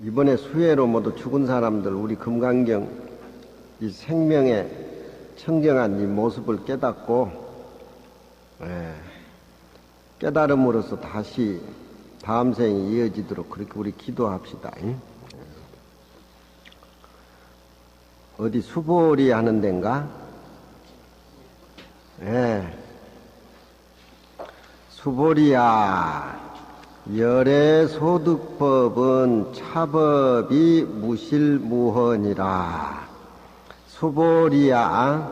이번에 수해로 모두 죽은 사람들, 우리 금강경 이 생명의 청정한 이 모습을 깨닫고 깨달음으로써 다시 다음 생이 이어지도록 그렇게 우리 기도합시다. 어디 수보리 하는 데인가? 수보리야, 열애소득법은 차법이 무실무헌이라. 수보리야,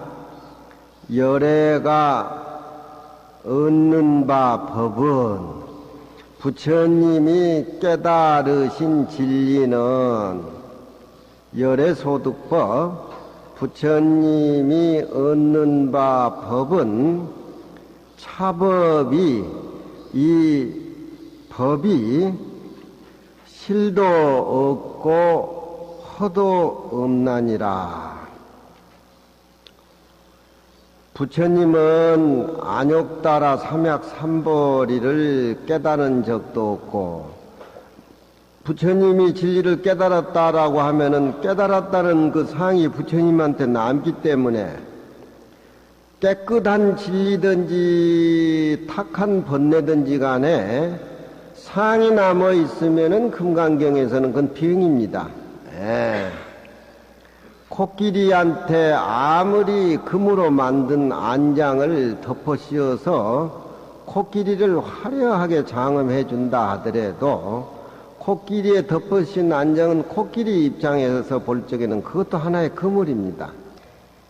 열애가 얻는 바 법은 부처님이 깨달으신 진리는 열애소득법, 부처님이 얻는 바 법은 차법이, 이 법이 실도 없고 허도 없나니라. 부처님은 안욕따라 삼약삼보리를 깨달은 적도 없고, 부처님이 진리를 깨달았다라고 하면은 깨달았다는 그 상이 부처님한테 남기 때문에 깨끗한 진리든지 탁한 번뇌든지 간에 상이 남아 있으면은 금강경에서는 그건 비응입니다. 코끼리한테 아무리 금으로 만든 안장을 덮어 씌워서 코끼리를 화려하게 장엄해 준다 하더라도 코끼리에 덮어 씌운 안장은 코끼리 입장에서 볼 적에는 그것도 하나의 그물입니다.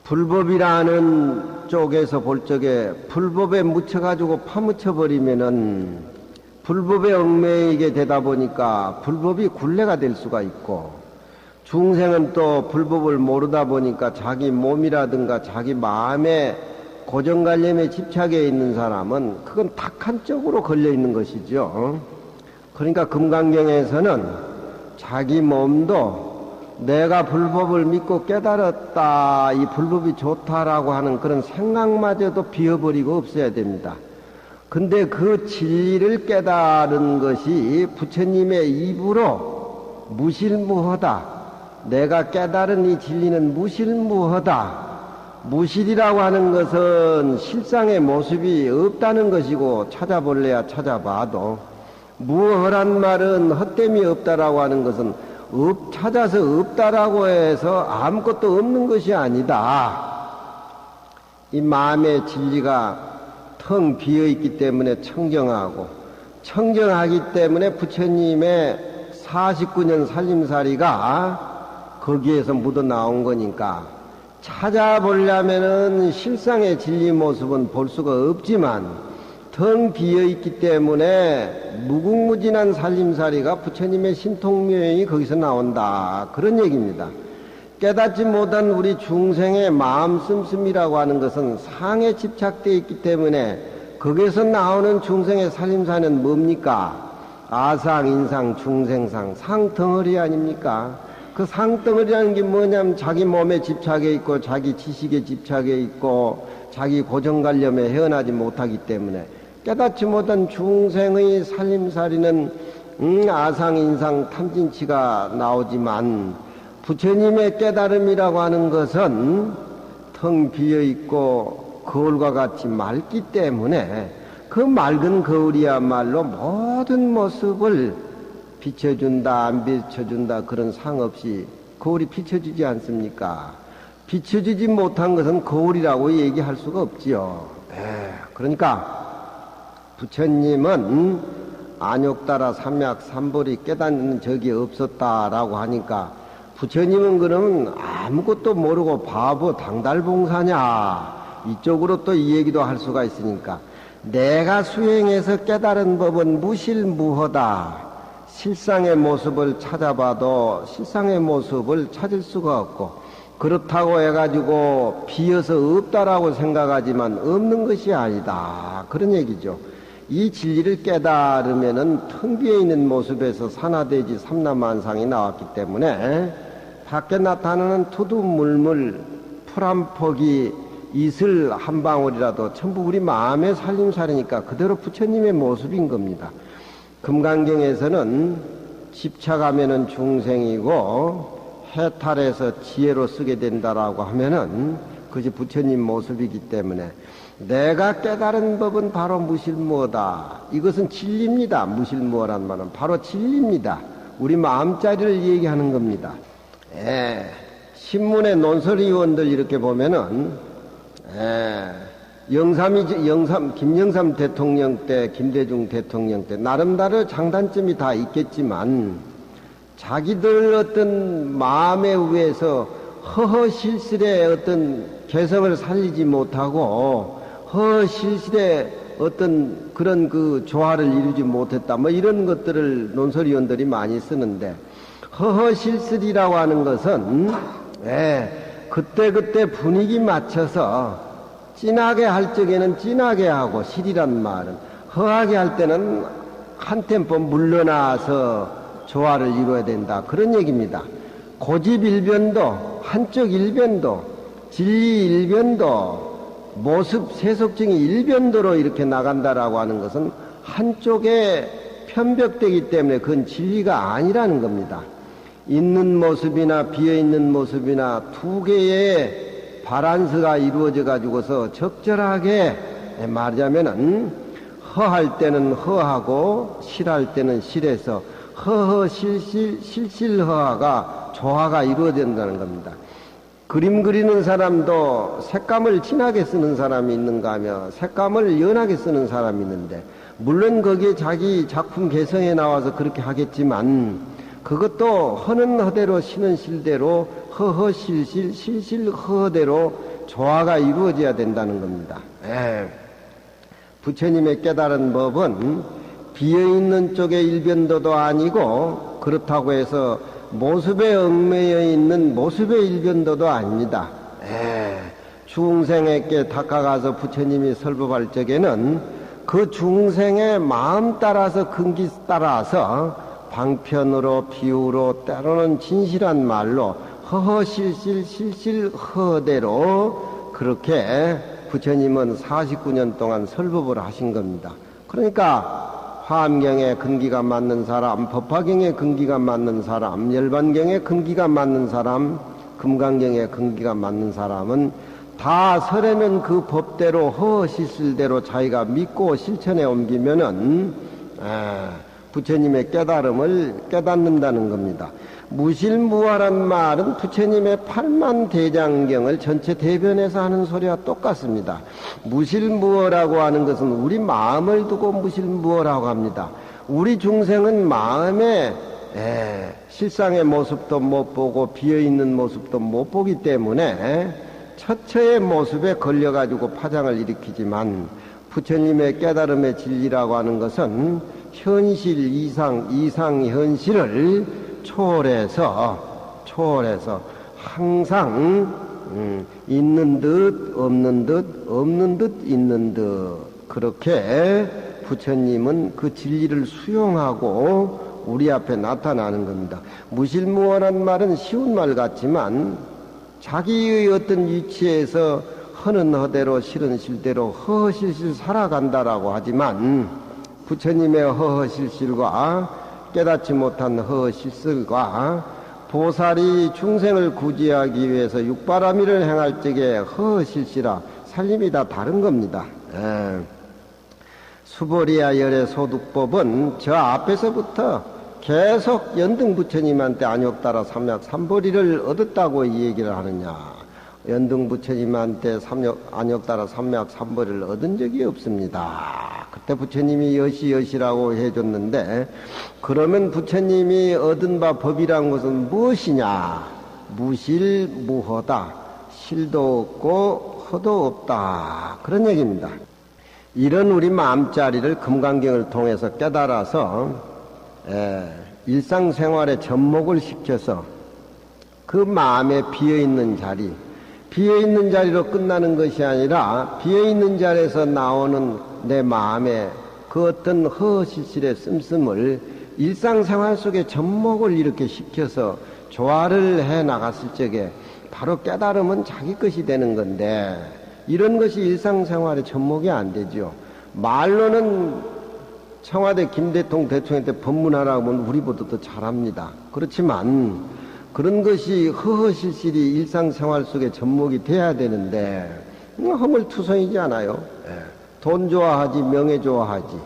불법이라는 쪽에서 볼 적에 불법에 묻혀가지고 파묻혀버리면은 불법에 얽매이게 되다 보니까 불법이 굴레가 될 수가 있고, 중생은 또 불법을 모르다 보니까 자기 몸이라든가 자기 마음의 고정관념에 집착해 있는 사람은 그건 탁한 쪽으로 걸려 있는 것이죠. 그러니까 금강경에서는 자기 몸도 내가 불법을 믿고 깨달았다, 이 불법이 좋다라고 하는 그런 생각마저도 비워버리고 없어야 됩니다. 근데 그 진리를 깨달은 것이 부처님의 입으로 무실무허다, 내가 깨달은 이 진리는 무실무허다. 무실이라고 하는 것은 실상의 모습이 없다는 것이고, 찾아볼래야 찾아봐도, 무허란 말은 헛됨이 없다라고 하는 것은 찾아서 없다라고 해서 아무것도 없는 것이 아니다. 이 마음의 진리가 텅 비어있기 때문에 청정하고, 청정하기 때문에 부처님의 49년 살림살이가 거기에서 묻어 나온 거니까, 찾아보려면은 실상의 진리 모습은 볼 수가 없지만 텅 비어있기 때문에 무궁무진한 살림살이가 부처님의 신통묘행이 거기서 나온다, 그런 얘기입니다. 깨닫지 못한 우리 중생의 마음 씀씀이라고 하는 것은 상에 집착되어 있기 때문에 거기에서 나오는 중생의 살림살이는 뭡니까? 아상, 인상, 중생상, 상덩어리 아닙니까? 그 상덩어리라는 게 뭐냐면 자기 몸에 집착해 있고 자기 지식에 집착해 있고 자기 고정관념에 헤어나지 못하기 때문에 깨닫지 못한 중생의 살림살이는 아상, 인상, 탐진치가 나오지만 부처님의 깨달음이라고 하는 것은 텅 비어있고 거울과 같이 맑기 때문에 그 맑은 거울이야말로 모든 모습을 비춰준다 안 비춰준다 그런 상없이 거울이 비춰주지 않습니까? 비춰주지 못한 것은 거울이라고 얘기할 수가 없지요. 그러니까 부처님은 안욕따라 삼약삼보리 깨닫는 적이 없었다라고 하니까 부처님은 그러면 아무것도 모르고 바보 당달봉사냐, 이쪽으로 또 이 얘기도 할 수가 있으니까, 내가 수행해서 깨달은 법은 무실무허다. 실상의 모습을 찾아봐도 실상의 모습을 찾을 수가 없고, 그렇다고 해가지고 비어서 없다라고 생각하지만 없는 것이 아니다, 그런 얘기죠. 이 진리를 깨달으면은 텅 비어 있는 모습에서 산화대지 삼라만상이 나왔기 때문에 밖에 나타나는 투두물물 풀 한 폭이 이슬 한 방울이라도 전부 우리 마음의 살림살이니까 그대로 부처님의 모습인 겁니다. 금강경에서는 집착하면은 중생이고 해탈해서 지혜로 쓰게 된다라고 하면은 그것이 부처님 모습이기 때문에 내가 깨달은 법은 바로 무실무어다. 이것은 진리입니다. 무실무어란 말은 바로 진리입니다. 우리 마음자리를 얘기하는 겁니다. 신문의 논설위원들 이렇게 보면은 김영삼 대통령 때, 김대중 대통령 때 나름대로 장단점이 다 있겠지만 자기들 어떤 마음에 의해서 허허실실의 어떤 개성을 살리지 못하고 허허실실의 어떤 그런 그 조화를 이루지 못했다. 뭐 이런 것들을 논설위원들이 많이 쓰는데 허허실실이라고 하는 것은 그때 분위기 맞춰서 진하게 할 적에는 진하게 하고 실이란 말은 허하게 할 때는 한 템포 물러나서 조화를 이루어야 된다. 그런 얘기입니다. 고집 일변도, 한쪽 일변도, 진리 일변도, 모습 세속증이 일변도로 이렇게 나간다라고 하는 것은 한쪽에 편벽되기 때문에 그건 진리가 아니라는 겁니다. 있는 모습이나 비어있는 모습이나 두 개의 바란스가 이루어져 가지고서 적절하게 말하자면은 허할 때는 허하고 실할 때는 실해서 허허실실 실실허하가 조화가 이루어진다는 겁니다. 그림 그리는 사람도 색감을 진하게 쓰는 사람이 있는가 하면 색감을 연하게 쓰는 사람이 있는데 물론 거기에 자기 작품 개성에 나와서 그렇게 하겠지만 그것도 허는 허대로 실은 실대로 허허실실 실실허대로 조화가 이루어져야 된다는 겁니다. 부처님의 깨달은 법은 비어있는 쪽의 일변도도 아니고 그렇다고 해서 모습에 얽매여 있는 모습의 일변도도 아닙니다. 중생에게 다가가서 부처님이 설법할 적에는 그 중생의 마음 따라서 근기 따라서 방편으로 비유로 때로는 진실한 말로 허허실실 실실허대로 그렇게 부처님은 49년 동안 설법을 하신 겁니다. 그러니까 화엄경에 근기가 맞는 사람, 법화경에 근기가 맞는 사람, 열반경에 근기가 맞는 사람, 금강경에 근기가 맞는 사람은 다 설에는 그 법대로 허허실실대로 자기가 믿고 실천에 옮기면은 부처님의 깨달음을 깨닫는다는 겁니다. 무실무화란 말은 부처님의 8만 대장경을 전체 대변해서 하는 소리와 똑같습니다. 무실무어라고 하는 것은 우리 마음을 두고 무실무어라고 합니다. 우리 중생은 마음에 실상의 모습도 못 보고 비어있는 모습도 못 보기 때문에 처처의 모습에 걸려가지고 파장을 일으키지만 부처님의 깨달음의 진리라고 하는 것은 현실 이상 현실을 초월해서 항상 있는 듯 없는 듯 있는 듯 그렇게 부처님은 그 진리를 수용하고 우리 앞에 나타나는 겁니다. 무실무어란 말은 쉬운 말 같지만 자기의 어떤 위치에서 허는 허대로 실은 실대로 허허실실 살아간다라고 하지만 부처님의 허허실실과 깨닫지 못한 허허실실과 보살이 중생을 구제하기 위해서 육바라밀을 행할 적에 허허실실아 살림이 다 다른 겁니다. 수보리아 열의 소득법은 저 앞에서부터 계속 연등 부처님한테 안욕따라 삼약 삼보리를 얻었다고 이 얘기를 하느냐. 연등 부처님한테 안욕따라 삼약 삼보리를 얻은 적이 없습니다. 그때 부처님이 여시라고 해줬는데 그러면 부처님이 얻은 바 법이란 것은 무엇이냐? 무실무허다. 실도 없고 허도 없다. 그런 얘기입니다. 이런 우리 마음자리를 금강경을 통해서 깨달아서 일상생활에 접목을 시켜서 그 마음에 비어있는 자리, 비어있는 자리로 끝나는 것이 아니라 비어있는 자리에서 나오는 내 마음에 그 어떤 허허실실의 씀씀을 일상생활 속에 접목을 이렇게 시켜서 조화를 해 나갔을 적에 바로 깨달음은 자기 것이 되는 건데 이런 것이 일상생활에 접목이 안 되죠. 말로는 청와대 김대통 대통령한테 법문하라고 하면 우리보다 더 잘합니다. 그렇지만 그런 것이 허허실실이 일상생활 속에 접목이 돼야 되는데 허물투성이지 않아요. 돈 좋아하지 명예 좋아하지.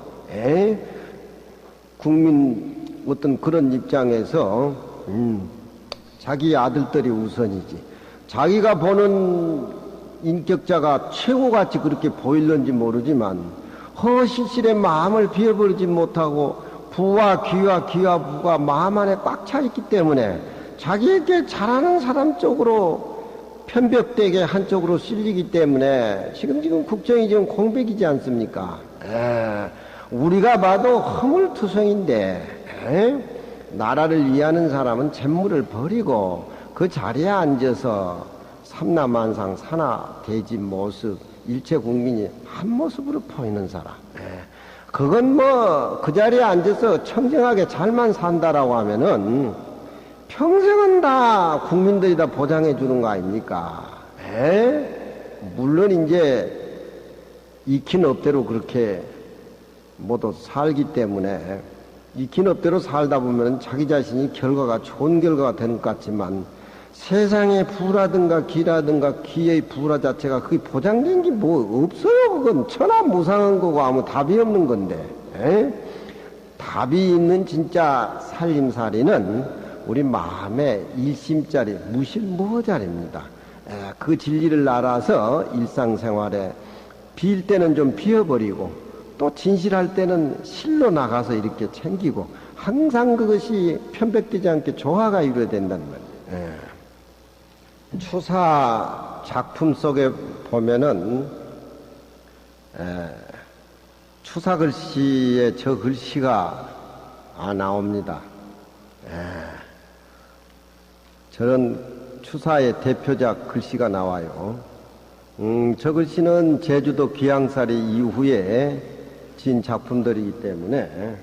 국민 어떤 그런 입장에서 자기 아들들이 우선이지. 자기가 보는 인격자가 최고같이 그렇게 보일는지 모르지만 허실실의 마음을 비워버리지 못하고 부와 귀와 부가 마음 안에 꽉 차 있기 때문에 자기에게 잘하는 사람 쪽으로 편벽되게 한쪽으로 실리기 때문에 지금 국정이 지금 공백이지 않습니까? 우리가 봐도 허물투성인데 나라를 위하는 사람은 잿물을 버리고 그 자리에 앉아서 삼라만상 산하대지 모습 일체 국민이 한 모습으로 보이는 사람. 그건 뭐 그 자리에 앉아서 청정하게 잘만 산다라고 하면은 평생은 다 국민들이 다 보장해 주는 거 아닙니까? 물론 이제 익힌 업대로 그렇게 모두 살기 때문에 익힌 업대로 살다 보면 자기 자신이 결과가 좋은 결과가 되는 것 같지만 세상의 부라든가 기라든가 기의 부라 자체가 그게 보장된 게 뭐 없어요. 그건 천하무상한 거고 아무 답이 없는 건데. 답이 있는 진짜 살림살이는 우리 마음의 일심짜리 무실무허자리입니다. 그 진리를 알아서 일상생활에 빌 때는 좀 비워버리고 또 진실할 때는 실로 나가서 이렇게 챙기고 항상 그것이 편백되지 않게 조화가 이루어야 된다는 말이에요. 추사 작품 속에 보면은 추사 글씨에 저 글씨가 나옵니다. 저런 추사의 대표작 글씨가 나와요. 저 글씨는 제주도 귀향살이 이후에 진 작품들이기 때문에